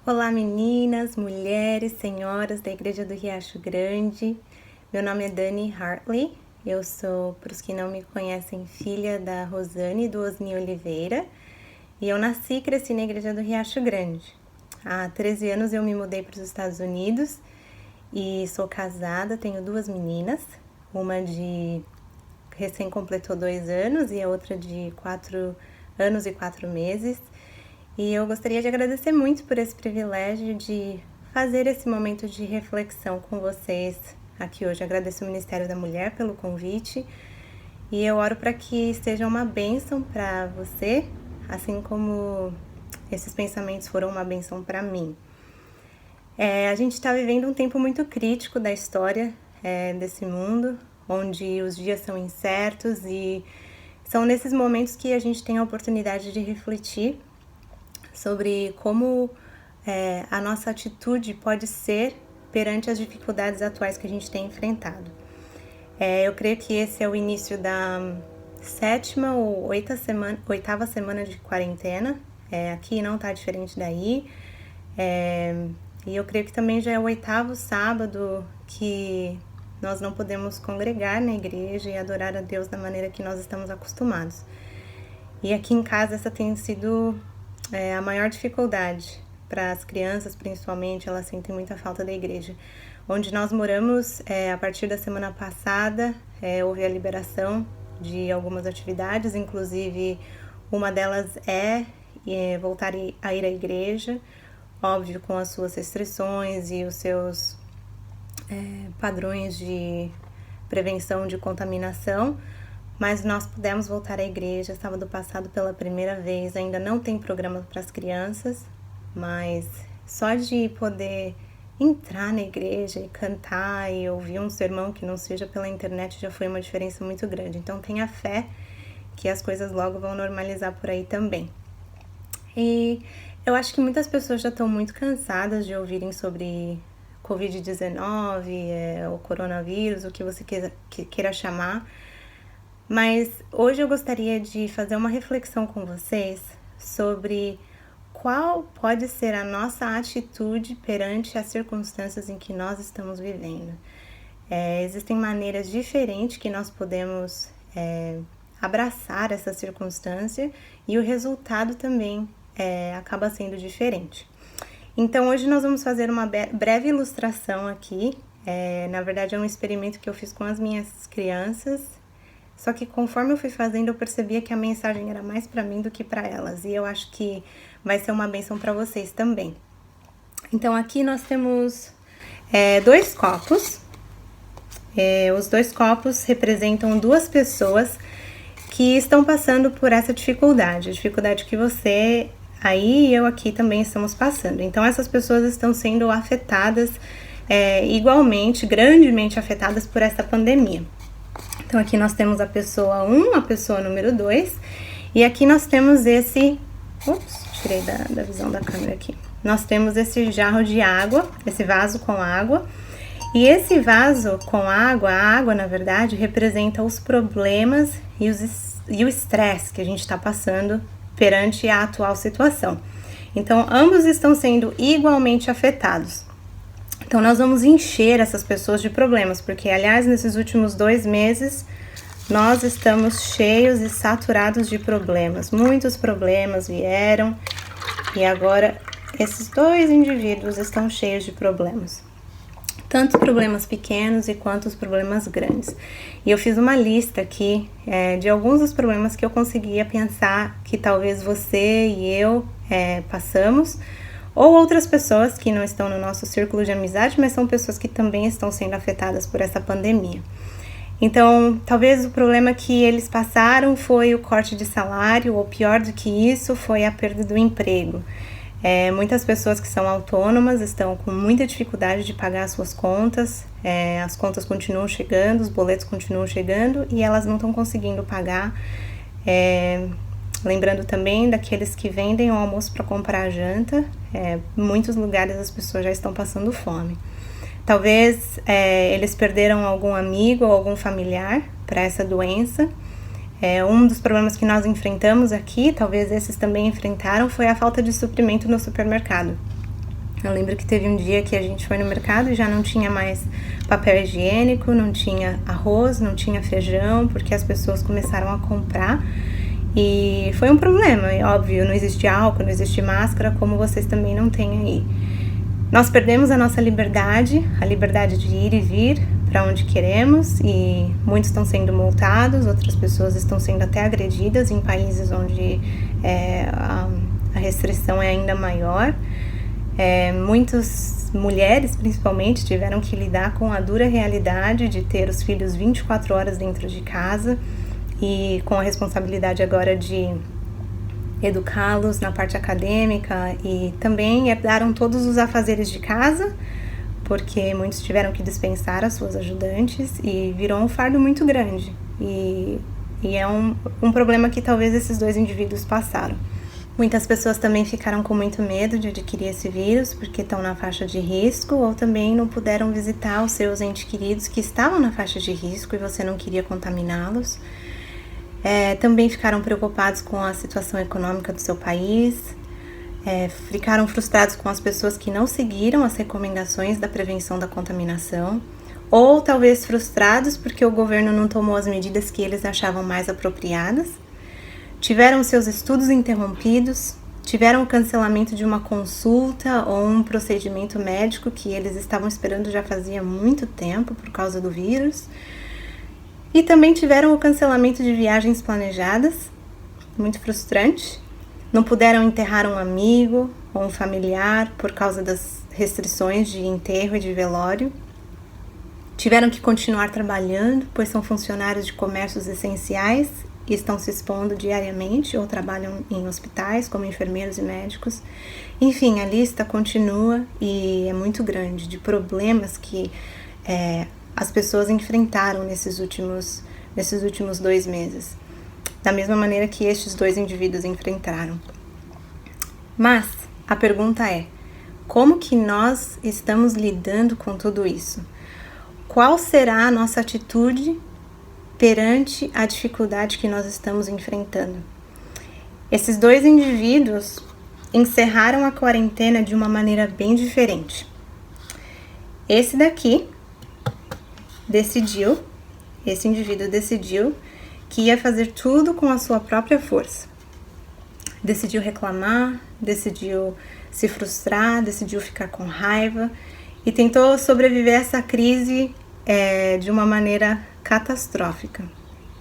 Olá meninas, mulheres, senhoras da Igreja do Riacho Grande. Meu nome é Dani Hartley, eu sou, para os que não me conhecem, filha da Rosane e do Osni Oliveira. E eu nasci e cresci na Igreja do Riacho Grande. Há 13 anos eu me mudei para os Estados Unidos e sou casada, tenho 2 meninas, uma de recém completou 2 anos e a outra de 4 anos e 4 meses. E eu gostaria de agradecer muito por esse privilégio de fazer esse momento de reflexão com vocês aqui hoje. Agradeço ao Ministério da Mulher pelo convite e eu oro para que seja uma bênção para você, assim como esses pensamentos foram uma bênção para mim. A gente está vivendo um tempo muito crítico da história desse mundo, onde os dias são incertos e são nesses momentos que a gente tem a oportunidade de refletir sobre como a nossa atitude pode ser perante as dificuldades atuais que a gente tem enfrentado. Eu creio que esse é o início da 7ª ou 8ª semana de quarentena. Aqui não está diferente daí. E eu creio que também já é o 8º sábado que nós não podemos congregar na igreja e adorar a Deus da maneira que nós estamos acostumados. E aqui em casa essa tem sido a maior dificuldade para as crianças, principalmente, elas sentem muita falta da igreja. Onde nós moramos, a partir da semana passada, houve a liberação de algumas atividades, inclusive uma delas é voltar a ir à igreja, óbvio, com as suas restrições e os seus padrões de prevenção de contaminação. Mas nós pudemos voltar à igreja sábado passado pela primeira vez. Ainda não tem programa para as crianças, mas só de poder entrar na igreja e cantar e ouvir um sermão que não seja pela internet já foi uma diferença muito grande. Então tenha fé que as coisas logo vão normalizar por aí também. E eu acho que muitas pessoas já estão muito cansadas de ouvirem sobre Covid-19, o coronavírus, o que você queira chamar. Mas hoje eu gostaria de fazer uma reflexão com vocês sobre qual pode ser a nossa atitude perante as circunstâncias em que nós estamos vivendo. Existem maneiras diferentes que nós podemos abraçar essa circunstância e o resultado também acaba sendo diferente. Então hoje nós vamos fazer uma breve ilustração aqui. Na verdade é um experimento que eu fiz com as minhas crianças. Só que conforme eu fui fazendo, eu percebia que a mensagem era mais para mim do que para elas. E eu acho que vai ser uma bênção para vocês também. Então aqui nós temos 2 copos. Os 2 copos representam 2 pessoas que estão passando por essa dificuldade. A dificuldade que você aí e eu aqui também estamos passando. Então essas pessoas estão sendo afetadas igualmente, grandemente afetadas por essa pandemia. Então aqui nós temos a pessoa 1, a pessoa número 2, e aqui nós temos esse, tirei da visão da câmera aqui, nós temos esse jarro de água, esse vaso com água, e esse vaso com água, a água na verdade representa os problemas e o estresse que a gente está passando perante a atual situação. Então ambos estão sendo igualmente afetados. Então nós vamos encher essas pessoas de problemas, porque aliás nesses últimos 2 meses nós estamos cheios e saturados de problemas. Muitos problemas vieram e agora esses 2 indivíduos estão cheios de problemas. Tanto problemas pequenos e quanto os problemas grandes. E eu fiz uma lista aqui de alguns dos problemas que eu conseguia pensar que talvez você e eu passamos, ou outras pessoas que não estão no nosso círculo de amizade, mas são pessoas que também estão sendo afetadas por essa pandemia. Então, talvez o problema que eles passaram foi o corte de salário, ou pior do que isso, foi a perda do emprego. Muitas pessoas que são autônomas estão com muita dificuldade de pagar as suas contas, as contas continuam chegando, os boletos continuam chegando e elas não estão conseguindo pagar. Lembrando também daqueles que vendem o almoço para comprar a janta, muitos lugares as pessoas já estão passando fome. Talvez eles perderam algum amigo ou algum familiar para essa doença. Um dos problemas que nós enfrentamos aqui, talvez esses também enfrentaram, foi a falta de suprimento no supermercado. Eu lembro que teve um dia que a gente foi no mercado e já não tinha mais papel higiênico, não tinha arroz, não tinha feijão, porque as pessoas começaram a comprar. E foi um problema, e óbvio, não existe álcool, não existe máscara, como vocês também não têm aí. Nós perdemos a nossa liberdade, a liberdade de ir e vir para onde queremos, e muitos estão sendo multados, outras pessoas estão sendo até agredidas em países onde a restrição é ainda maior. Muitas mulheres, principalmente, tiveram que lidar com a dura realidade de ter os filhos 24 horas dentro de casa e com a responsabilidade agora de educá-los na parte acadêmica, e também herdaram todos os afazeres de casa, porque muitos tiveram que dispensar as suas ajudantes e virou um fardo muito grande. E é um problema que talvez esses dois indivíduos passaram. Muitas pessoas também ficaram com muito medo de adquirir esse vírus porque estão na faixa de risco, ou também não puderam visitar os seus entes queridos que estavam na faixa de risco e você não queria contaminá-los. Também ficaram preocupados com a situação econômica do seu país, ficaram frustrados com as pessoas que não seguiram as recomendações da prevenção da contaminação, ou talvez frustrados porque o governo não tomou as medidas que eles achavam mais apropriadas. Tiveram seus estudos interrompidos, tiveram o cancelamento de uma consulta ou um procedimento médico que eles estavam esperando já fazia muito tempo por causa do vírus. E também tiveram o cancelamento de viagens planejadas, muito frustrante. Não puderam enterrar um amigo ou um familiar por causa das restrições de enterro e de velório. Tiveram que continuar trabalhando, pois são funcionários de comércios essenciais e estão se expondo diariamente ou trabalham em hospitais como enfermeiros e médicos. Enfim, a lista continua e é muito grande de problemas que as pessoas enfrentaram nesses últimos 2 meses, da mesma maneira que estes dois indivíduos enfrentaram. Mas a pergunta é: como que nós estamos lidando com tudo isso? Qual será a nossa atitude perante a dificuldade que nós estamos enfrentando? Esses dois indivíduos encerraram a quarentena de uma maneira bem diferente. Esse indivíduo decidiu que ia fazer tudo com a sua própria força. Decidiu reclamar, decidiu se frustrar, decidiu ficar com raiva e tentou sobreviver a essa crise de uma maneira catastrófica.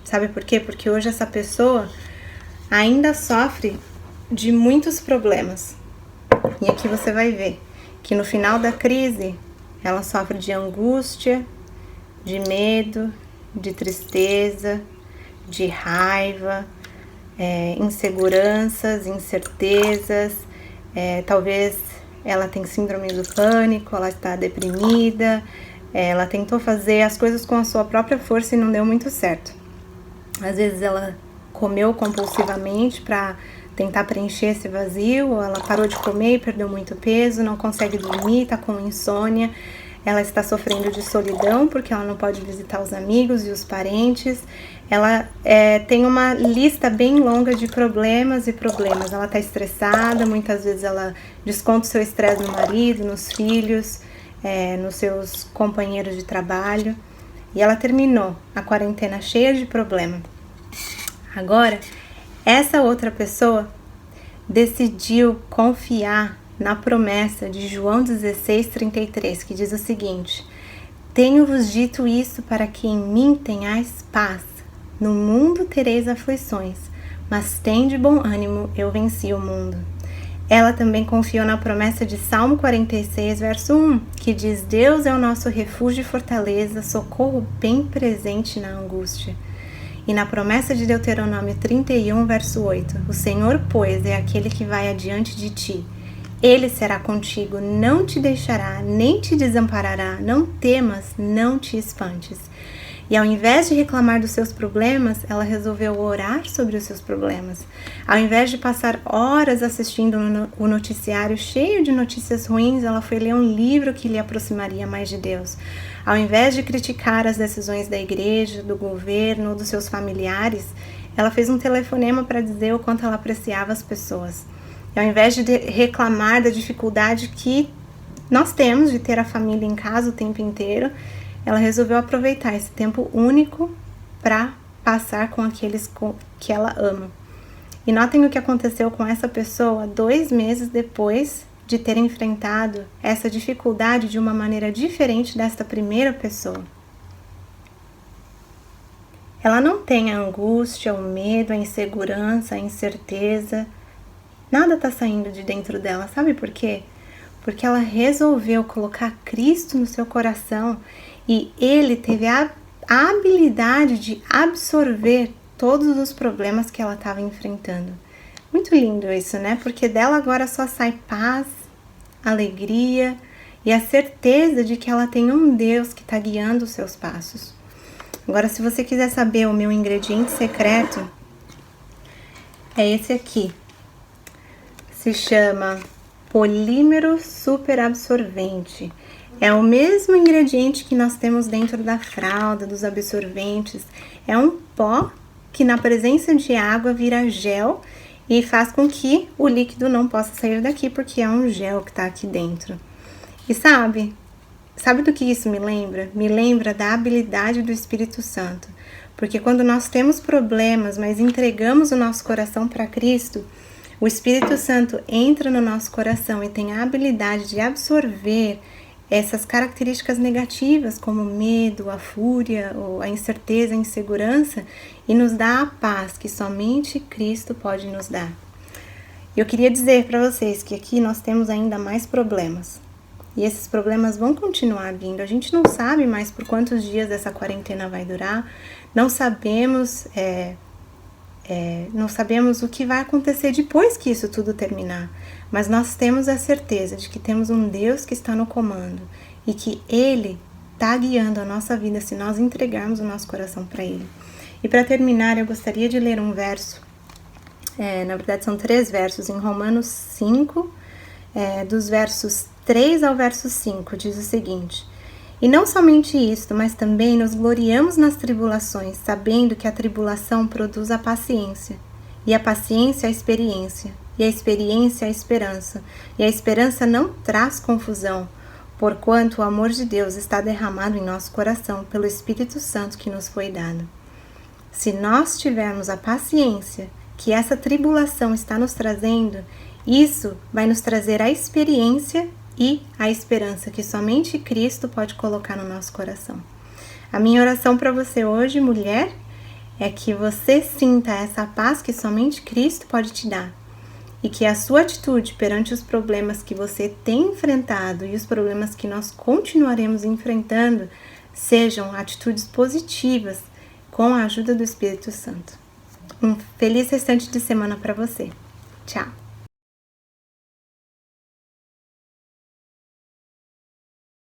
Sabe por quê? Porque hoje essa pessoa ainda sofre de muitos problemas. E aqui você vai ver que no final da crise ela sofre de angústia, de medo, de tristeza, de raiva, inseguranças, incertezas, talvez ela tenha síndrome do pânico, ela está deprimida, ela tentou fazer as coisas com a sua própria força e não deu muito certo. Às vezes ela comeu compulsivamente para tentar preencher esse vazio, ou ela parou de comer e perdeu muito peso, não consegue dormir, está com insônia. Ela está sofrendo de solidão porque ela não pode visitar os amigos e os parentes. Ela tem uma lista bem longa de problemas. Ela está estressada, muitas vezes ela desconta o seu estresse no marido, nos filhos, nos seus companheiros de trabalho. E ela terminou a quarentena cheia de problema. Agora, essa outra pessoa decidiu confiar na promessa de João 16:33, que diz o seguinte: tenho-vos dito isso para que em mim tenhais paz. No mundo tereis aflições, mas tende bom ânimo, eu venci o mundo. Ela também confiou na promessa de Salmo 46, verso 1, que diz: Deus é o nosso refúgio e fortaleza, socorro bem presente na angústia. E na promessa de Deuteronômio 31, verso 8, o Senhor, pois, é aquele que vai adiante de ti. Ele será contigo, não te deixará, nem te desamparará. Não temas, não te espantes. E ao invés de reclamar dos seus problemas, ela resolveu orar sobre os seus problemas. Ao invés de passar horas assistindo o noticiário cheio de notícias ruins, ela foi ler um livro que lhe aproximaria mais de Deus. Ao invés de criticar as decisões da igreja, do governo ou dos seus familiares, ela fez um telefonema para dizer o quanto ela apreciava as pessoas. E ao invés de reclamar da dificuldade que nós temos de ter a família em casa o tempo inteiro, ela resolveu aproveitar esse tempo único para passar com aqueles que ela ama. E notem o que aconteceu com essa pessoa 2 meses depois de ter enfrentado essa dificuldade de uma maneira diferente desta primeira pessoa. Ela não tem a angústia, o medo, a insegurança, a incerteza. Nada está saindo de dentro dela. Sabe por quê? Porque ela resolveu colocar Cristo no seu coração e ele teve a habilidade de absorver todos os problemas que ela estava enfrentando. Muito lindo isso, né? Porque dela agora só sai paz, alegria e a certeza de que ela tem um Deus que está guiando os seus passos. Agora, se você quiser saber o meu ingrediente secreto, é esse aqui. Se chama polímero superabsorvente. É o mesmo ingrediente que nós temos dentro da fralda, dos absorventes. É um pó que na presença de água vira gel e faz com que o líquido não possa sair daqui, porque é um gel que está aqui dentro. E sabe do que isso me lembra? Me lembra da habilidade do Espírito Santo. Porque quando nós temos problemas, mas entregamos o nosso coração para Cristo, o Espírito Santo entra no nosso coração e tem a habilidade de absorver essas características negativas, como o medo, a fúria, ou a incerteza, a insegurança, e nos dá a paz que somente Cristo pode nos dar. Eu queria dizer para vocês que aqui nós temos ainda mais problemas. E esses problemas vão continuar vindo. A gente não sabe mais por quantos dias essa quarentena vai durar. Não sabemos o que vai acontecer depois que isso tudo terminar. Mas nós temos a certeza de que temos um Deus que está no comando e que Ele está guiando a nossa vida se nós entregarmos o nosso coração para Ele. E para terminar, eu gostaria de ler um verso. Na verdade, são 3 versos em Romanos 5, dos versos 3 ao verso 5, diz o seguinte: E não somente isto, mas também nos gloriamos nas tribulações, sabendo que a tribulação produz a paciência, e a paciência a experiência, e a experiência a esperança, e a esperança não traz confusão, porquanto o amor de Deus está derramado em nosso coração pelo Espírito Santo que nos foi dado. Se nós tivermos a paciência que essa tribulação está nos trazendo, isso vai nos trazer a experiência e a esperança que somente Cristo pode colocar no nosso coração. A minha oração para você hoje, mulher, é que você sinta essa paz que somente Cristo pode te dar e que a sua atitude perante os problemas que você tem enfrentado e os problemas que nós continuaremos enfrentando sejam atitudes positivas com a ajuda do Espírito Santo. Um feliz restante de semana para você. Tchau!